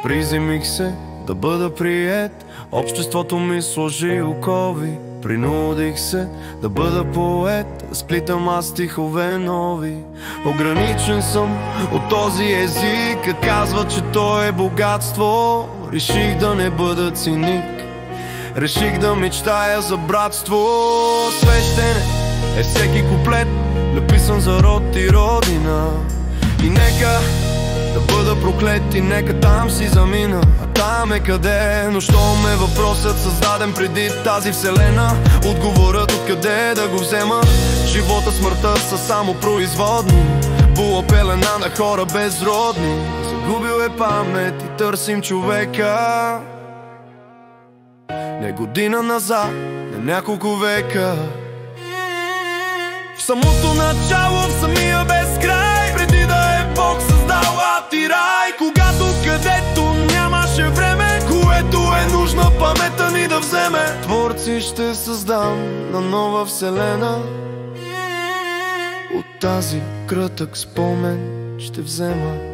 Приземих се да бъда приет, обществото ми сложи окови. Принудих се да бъда поет, да сплитам аз стихове нови. Ограничен съм от този език, казва, че той е богатство. Реших да не бъда циник, реших да мечтая за братство. Свещен е всеки куплет, написан за род и родина. И нека да бъда проклет и нека там си замина. А там е къде? Но щом е въпросът създаден преди тази вселена, отговорът откъде да го взема? Живота, смъртта са само производни, була пелена на хора безродни. Загубил е памет и търсим човека, не година назад, не няколко века. В самото начало, в самия безкрай, преди да е Бог създал ад и рай. Когато където нямаше време, което е нужна паметта ни да вземе. Творци ще създам на нова вселена, от тази крътък спомен ще взема.